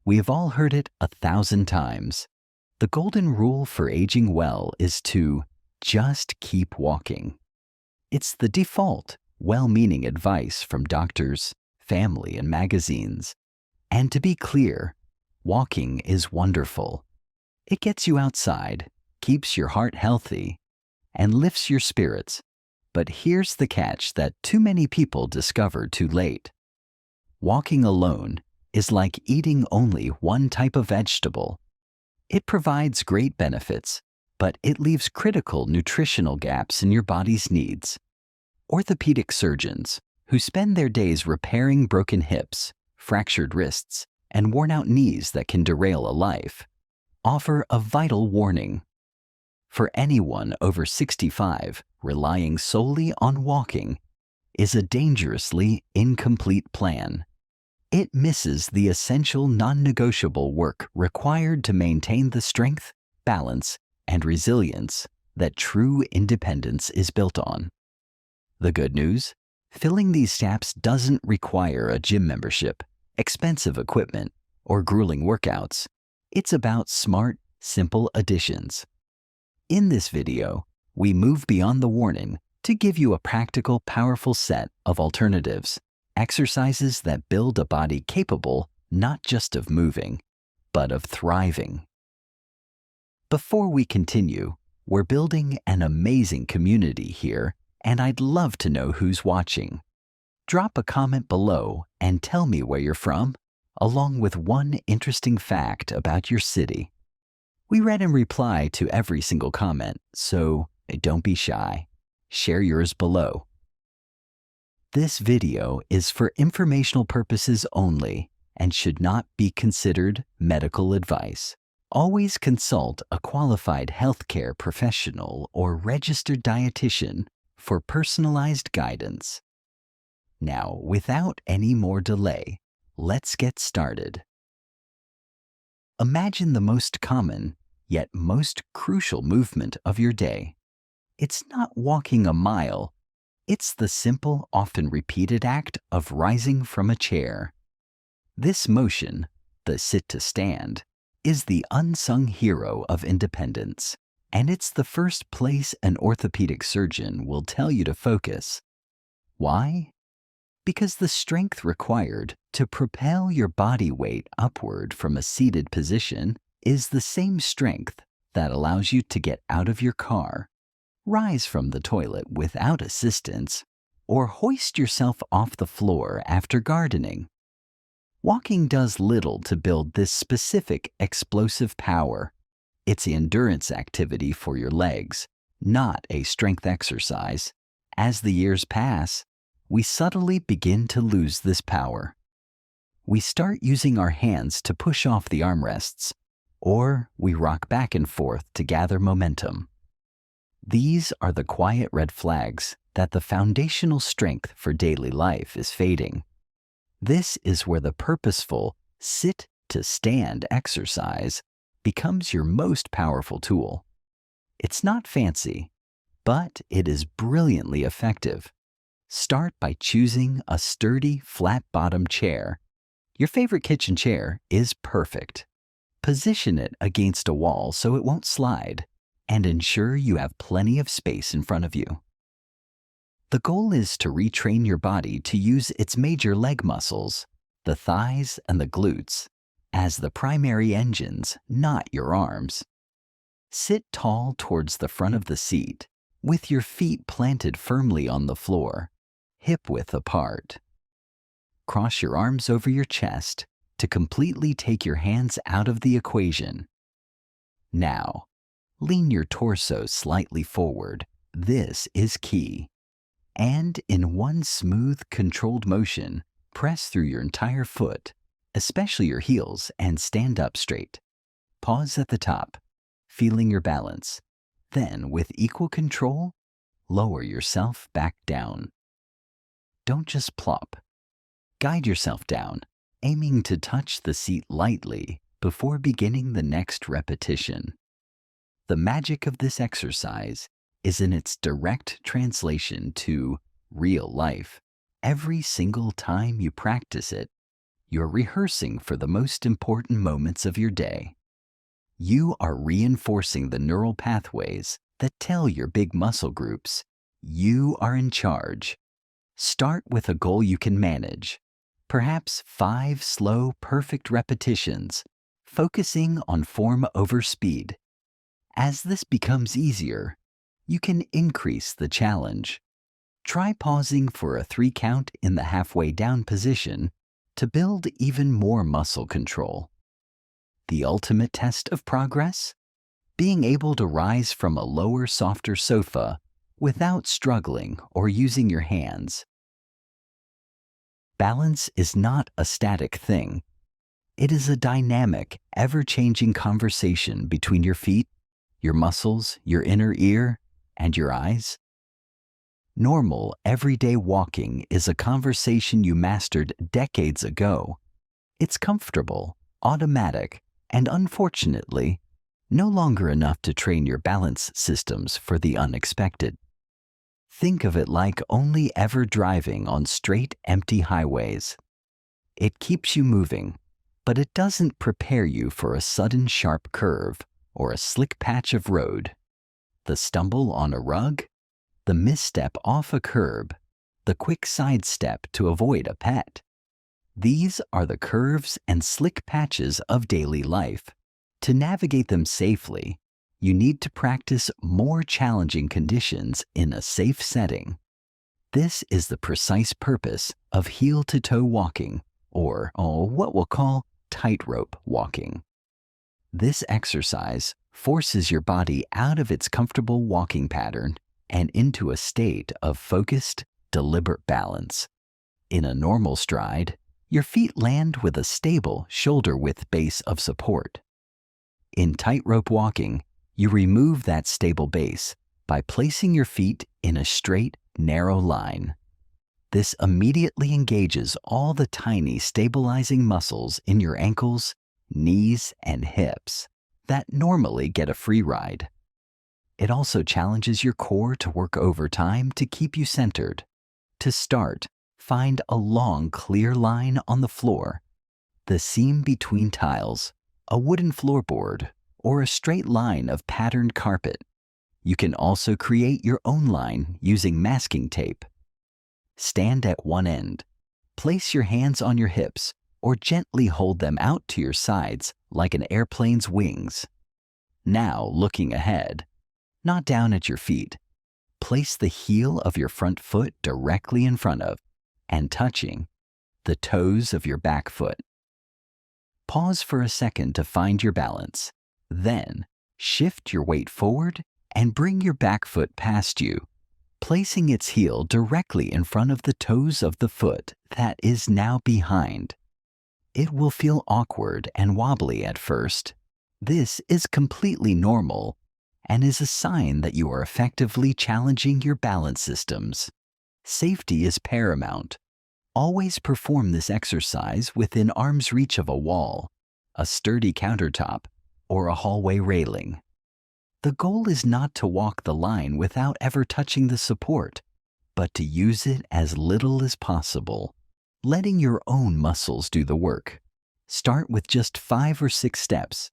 We have all heard it 1,000 times. The golden rule for aging well is to just keep walking. It's the default, well-meaning advice from doctors, family, and magazines. And to be clear, walking is wonderful. It gets you outside, keeps your heart healthy, and lifts your spirits. But here's the catch that too many people discover too late. Walking alone is like eating only one type of vegetable. It provides great benefits, but it leaves critical nutritional gaps in your body's needs. Orthopedic surgeons, who spend their days repairing broken hips, fractured wrists, and worn-out knees that can derail a life, offer a vital warning. For anyone over 65, relying solely on walking is a dangerously incomplete plan. It misses the essential non-negotiable work required to maintain the strength, balance, and resilience that true independence is built on. The good news? Filling these steps doesn't require a gym membership, expensive equipment, or grueling workouts. It's about smart, simple additions. In this video, we move beyond the warning to give you a practical, powerful set of alternatives, exercises that build a body capable not just of moving, but of thriving. Before we continue, we're building an amazing community here, and I'd love to know who's watching. Drop a comment below and tell me where you're from, along with one interesting fact about your city. We read and reply to every single comment, so don't be shy. Share yours below. This video is for informational purposes only and should not be considered medical advice. Always consult a qualified healthcare professional or registered dietitian for personalized guidance. Now, without any more delay, let's get started. Imagine the most common, yet most crucial movement of your day. It's not walking a mile. It's the simple, often repeated act of rising from a chair. This motion, the sit to stand, is the unsung hero of independence, and it's the first place an orthopedic surgeon will tell you to focus. Why? Because the strength required to propel your body weight upward from a seated position is the same strength that allows you to get out of your car, rise from the toilet without assistance, or hoist yourself off the floor after gardening. Walking does little to build this specific explosive power. It's an endurance activity for your legs, not a strength exercise. As the years pass, we subtly begin to lose this power. We start using our hands to push off the armrests, or we rock back and forth to gather momentum. These are the quiet red flags that the foundational strength for daily life is fading. This is where the purposeful sit to stand exercise becomes your most powerful tool. It's not fancy, but it is brilliantly effective. Start by choosing a sturdy, flat-bottomed chair. Your favorite kitchen chair is perfect. Position it against a wall so it won't slide, and ensure you have plenty of space in front of you. The goal is to retrain your body to use its major leg muscles, the thighs and the glutes, as the primary engines, not your arms. Sit tall towards the front of the seat, with your feet planted firmly on the floor, hip-width apart. Cross your arms over your chest to completely take your hands out of the equation. Now, lean your torso slightly forward. This is key. And in one smooth, controlled motion, press through your entire foot, especially your heels, and stand up straight. Pause at the top, feeling your balance. Then, with equal control, lower yourself back down. Don't just plop. Guide yourself down, aiming to touch the seat lightly before beginning the next repetition. The magic of this exercise is in its direct translation to real life. Every single time you practice it, you're rehearsing for the most important moments of your day. You are reinforcing the neural pathways that tell your big muscle groups, you are in charge. Start with a goal you can manage. Perhaps 5 slow, perfect repetitions, focusing on form over speed. As this becomes easier, you can increase the challenge. Try pausing for a 3 count in the halfway down position to build even more muscle control. The ultimate test of progress? Being able to rise from a lower, softer sofa without struggling or using your hands. Balance is not a static thing. It is a dynamic, ever-changing conversation between your feet, your muscles, your inner ear, and your eyes. Normal, everyday walking is a conversation you mastered decades ago. It's comfortable, automatic, and unfortunately, no longer enough to train your balance systems for the unexpected. Think of it like only ever driving on straight, empty highways. It keeps you moving, but it doesn't prepare you for a sudden sharp curve or a slick patch of road. The stumble on a rug, the misstep off a curb, the quick sidestep to avoid a pet. These are the curves and slick patches of daily life. To navigate them safely, you need to practice more challenging conditions in a safe setting. This is the precise purpose of heel-to-toe walking, or what we'll call tightrope walking. This exercise forces your body out of its comfortable walking pattern and into a state of focused, deliberate balance. In a normal stride, your feet land with a stable shoulder-width base of support. In tightrope walking, you remove that stable base by placing your feet in a straight, narrow line. This immediately engages all the tiny stabilizing muscles in your ankles, knees, and hips that normally get a free ride. It also challenges your core to work overtime to keep you centered. To start, find a long, clear line on the floor, the seam between tiles, a wooden floorboard, or a straight line of patterned carpet. You can also create your own line using masking tape. Stand at one end. Place your hands on your hips or gently hold them out to your sides like an airplane's wings. Now, looking ahead, not down at your feet, place the heel of your front foot directly in front of and touching the toes of your back foot. Pause for a second to find your balance. Then, shift your weight forward and bring your back foot past you, placing its heel directly in front of the toes of the foot that is now behind. It will feel awkward and wobbly at first. This is completely normal and is a sign that you are effectively challenging your balance systems. Safety is paramount. Always perform this exercise within arm's reach of a wall, a sturdy countertop, or a hallway railing. The goal is not to walk the line without ever touching the support, but to use it as little as possible, letting your own muscles do the work. Start with just 5 or 6 steps.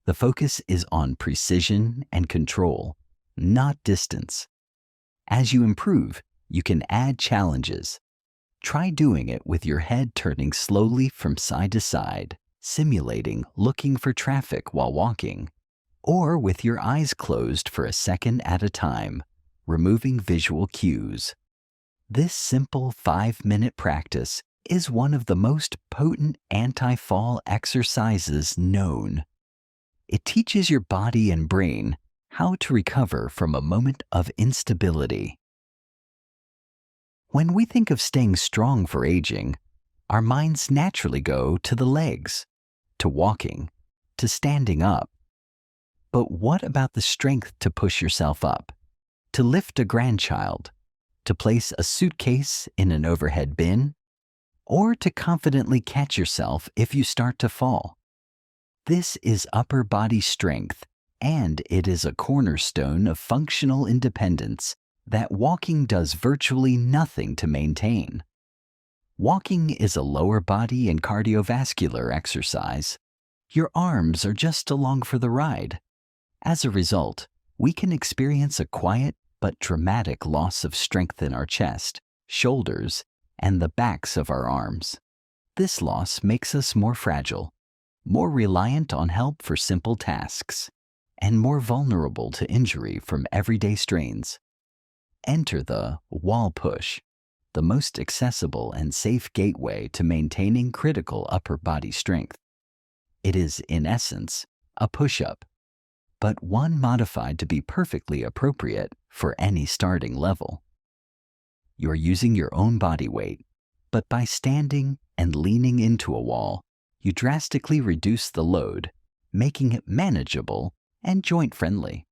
The focus is on precision and control, not distance. As you improve, you can add challenges. Try doing it with your head turning slowly from side to side, simulating looking for traffic while walking, or with your eyes closed for a second at a time, removing visual cues. This simple 5-minute practice is one of the most potent anti-fall exercises known. It teaches your body and brain how to recover from a moment of instability. When we think of staying strong for aging, our minds naturally go to the legs, to walking, to standing up. But what about the strength to push yourself up, to lift a grandchild, to place a suitcase in an overhead bin, or to confidently catch yourself if you start to fall? This is upper body strength, and it is a cornerstone of functional independence that walking does virtually nothing to maintain. Walking is a lower body and cardiovascular exercise. Your arms are just along for the ride. As a result, we can experience a quiet but dramatic loss of strength in our chest, shoulders, and the backs of our arms. This loss makes us more fragile, more reliant on help for simple tasks, and more vulnerable to injury from everyday strains. Enter the wall push, the most accessible and safe gateway to maintaining critical upper body strength. It is, in essence, a push-up, but one modified to be perfectly appropriate for any starting level. You're using your own body weight, but by standing and leaning into a wall, you drastically reduce the load, making it manageable and joint-friendly.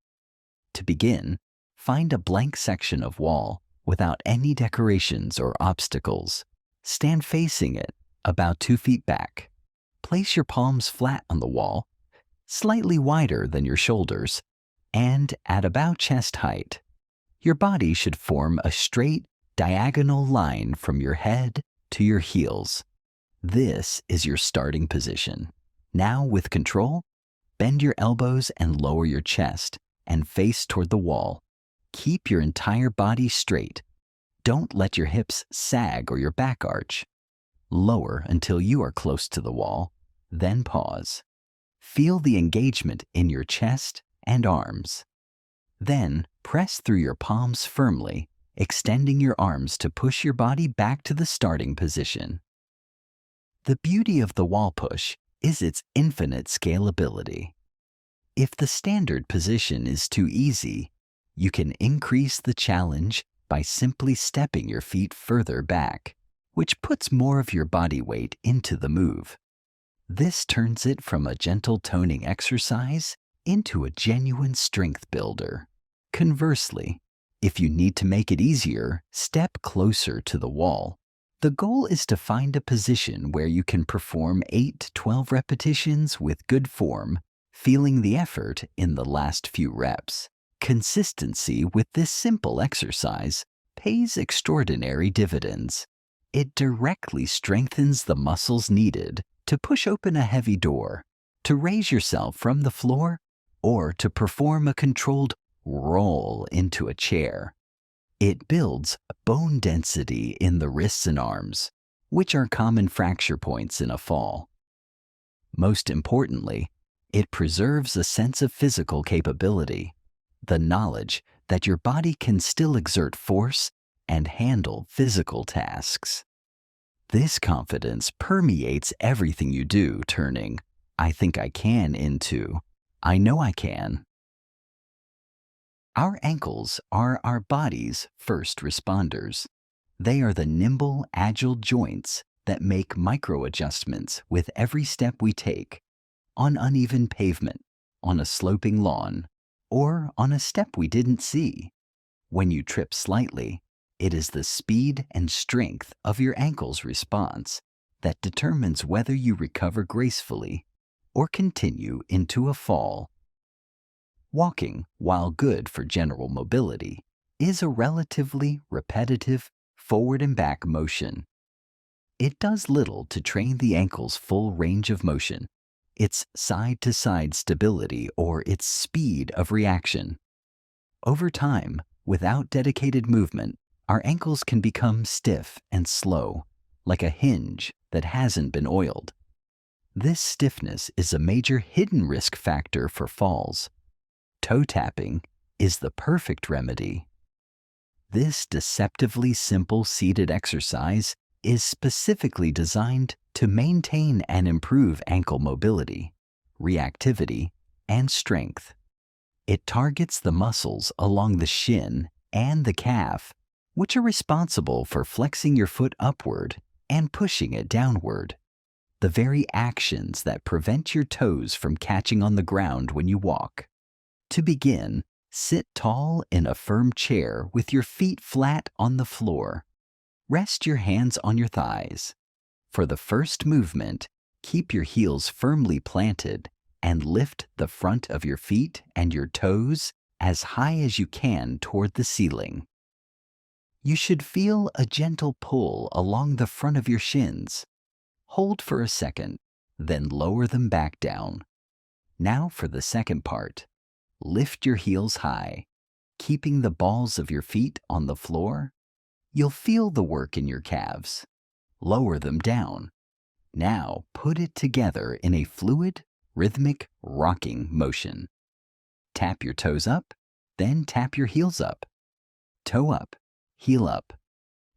To begin, find a blank section of wall without any decorations or obstacles. Stand facing it, about 2 feet back. Place your palms flat on the wall, slightly wider than your shoulders, and at about chest height. Your body should form a straight, diagonal line from your head to your heels. This is your starting position. Now, with control, bend your elbows and lower your chest and face toward the wall. Keep your entire body straight. Don't let your hips sag or your back arch. Lower until you are close to the wall, then pause. Feel the engagement in your chest and arms. Then press through your palms firmly, extending your arms to push your body back to the starting position. The beauty of the wall push is its infinite scalability. If the standard position is too easy, you can increase the challenge by simply stepping your feet further back, which puts more of your body weight into the move. This turns it from a gentle toning exercise into a genuine strength builder. Conversely, if you need to make it easier, step closer to the wall. The goal is to find a position where you can perform 8 to 12 repetitions with good form, feeling the effort in the last few reps. Consistency with this simple exercise pays extraordinary dividends. It directly strengthens the muscles needed to push open a heavy door, to raise yourself from the floor, or to perform a controlled roll into a chair. It builds bone density in the wrists and arms, which are common fracture points in a fall. Most importantly, it preserves a sense of physical capability, the knowledge that your body can still exert force and handle physical tasks. This confidence permeates everything you do, turning "I think I can" into "I know I can." Our ankles are our body's first responders. They are the nimble, agile joints that make micro-adjustments with every step we take, on uneven pavement, on a sloping lawn, or on a step we didn't see. When you trip slightly, it is the speed and strength of your ankle's response that determines whether you recover gracefully or continue into a fall. Walking, while good for general mobility, is a relatively repetitive forward and back motion. It does little to train the ankle's full range of motion, its side-to-side stability, or its speed of reaction. Over time, without dedicated movement, our ankles can become stiff and slow, like a hinge that hasn't been oiled. This stiffness is a major hidden risk factor for falls. Toe tapping is the perfect remedy. This deceptively simple seated exercise is specifically designed to maintain and improve ankle mobility, reactivity, and strength. It targets the muscles along the shin and the calf, which are responsible for flexing your foot upward and pushing it downward, the very actions that prevent your toes from catching on the ground when you walk. To begin, sit tall in a firm chair with your feet flat on the floor. Rest your hands on your thighs. For the first movement, keep your heels firmly planted and lift the front of your feet and your toes as high as you can toward the ceiling. You should feel a gentle pull along the front of your shins. Hold for a second, then lower them back down. Now for the second part. Lift your heels high, keeping the balls of your feet on the floor. You'll feel the work in your calves. Lower them down. Now put it together in a fluid, rhythmic, rocking motion. Tap your toes up, then tap your heels up. Toe up, heel up.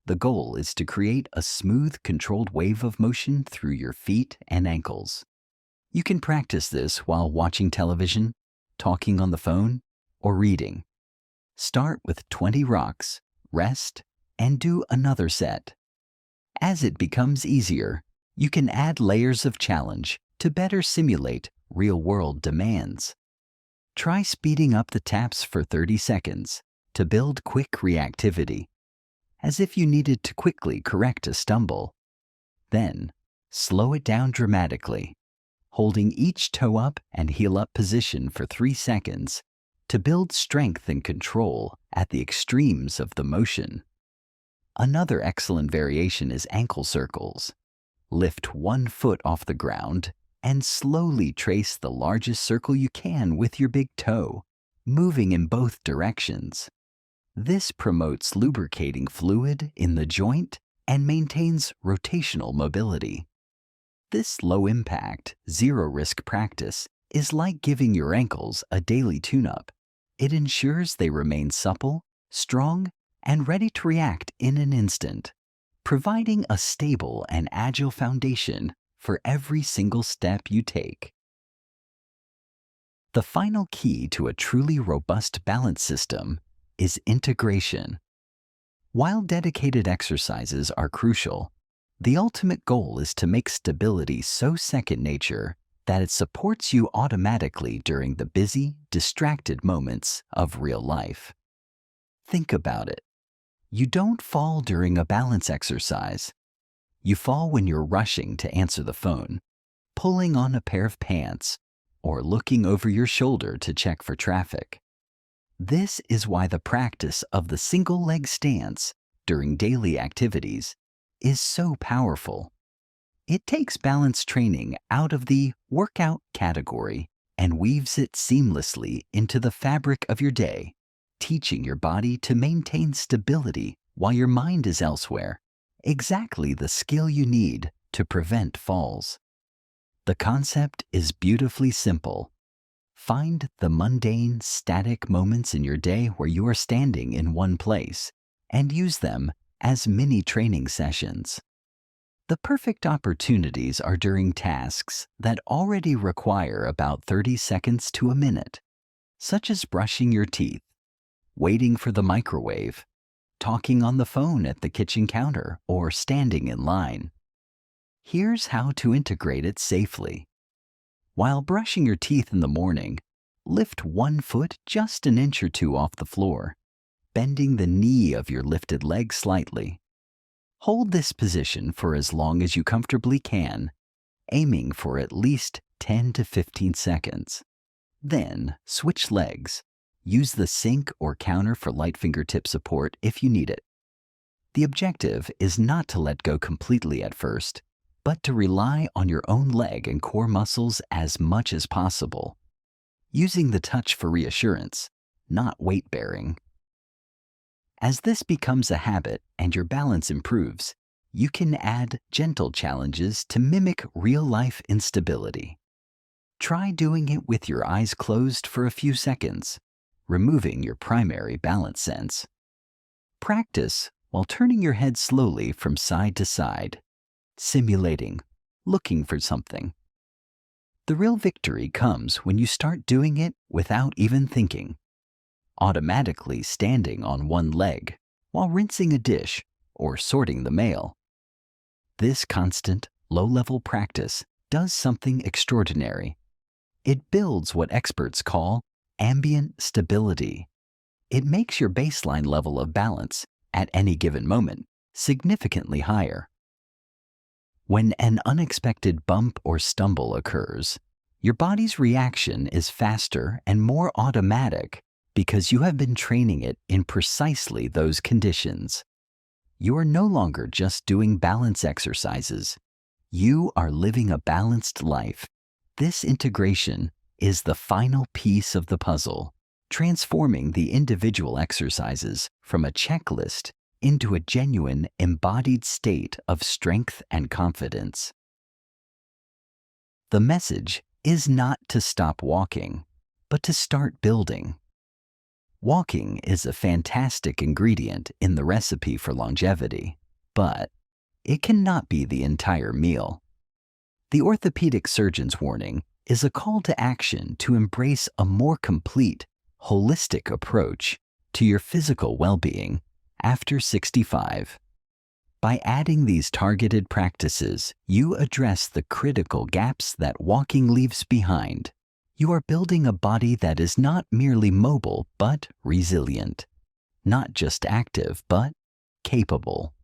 The goal is to create a smooth, controlled wave of motion through your feet and ankles. You can practice this while watching television, talking on the phone, or reading. Start with 20 rocks, rest, and do another set. As it becomes easier, you can add layers of challenge to better simulate real-world demands. Try speeding up the taps for 30 seconds to build quick reactivity, as if you needed to quickly correct a stumble. Then, slow it down dramatically, holding each toe up and heel up position for 3 seconds to build strength and control at the extremes of the motion. Another excellent variation is ankle circles. Lift one foot off the ground and slowly trace the largest circle you can with your big toe, moving in both directions. This promotes lubricating fluid in the joint and maintains rotational mobility. This low-impact, zero-risk practice is like giving your ankles a daily tune-up. It ensures they remain supple, strong, and ready to react in an instant, providing a stable and agile foundation for every single step you take. The final key to a truly robust balance system is integration. While dedicated exercises are crucial, the ultimate goal is to make stability so second nature that it supports you automatically during the busy, distracted moments of real life. Think about it. You don't fall during a balance exercise. You fall when you're rushing to answer the phone, pulling on a pair of pants, or looking over your shoulder to check for traffic. This is why the practice of the single leg stance during daily activities is so powerful. It takes balance training out of the workout category and weaves it seamlessly into the fabric of your day, teaching your body to maintain stability while your mind is elsewhere, exactly the skill you need to prevent falls. The concept is beautifully simple. Find the mundane, static moments in your day where you are standing in one place and use them as mini training sessions. The perfect opportunities are during tasks that already require about 30 seconds to a minute, such as brushing your teeth, waiting for the microwave, talking on the phone at the kitchen counter, or standing in line. Here's how to integrate it safely. While brushing your teeth in the morning, lift one foot just an inch or two off the floor, bending the knee of your lifted leg slightly. Hold this position for as long as you comfortably can, aiming for at least 10 to 15 seconds. Then, switch legs. Use the sink or counter for light fingertip support if you need it. The objective is not to let go completely at first, but to rely on your own leg and core muscles as much as possible, using the touch for reassurance, not weight-bearing. As this becomes a habit and your balance improves, you can add gentle challenges to mimic real-life instability. Try doing it with your eyes closed for a few seconds, removing your primary balance sense. Practice while turning your head slowly from side to side, simulating, looking for something. The real victory comes when you start doing it without even thinking, automatically standing on one leg while rinsing a dish or sorting the mail. This constant, low-level practice does something extraordinary. It builds what experts call ambient stability. It makes your baseline level of balance at any given moment significantly higher. When an unexpected bump or stumble occurs, your body's reaction is faster and more automatic because you have been training it in precisely those conditions. you are no longer just doing balance exercises. You are living a balanced life. This integration is the final piece of the puzzle, transforming the individual exercises from a checklist into a genuine embodied state of strength and confidence. The message is not to stop walking, but to start building. Walking is a fantastic ingredient in the recipe for longevity, but it cannot be the entire meal. The orthopedic surgeon's warning is a call to action to embrace a more complete, holistic approach to your physical well-being after 65. By adding these targeted practices, you address the critical gaps that walking leaves behind. You are building a body that is not merely mobile but resilient, not just active but capable.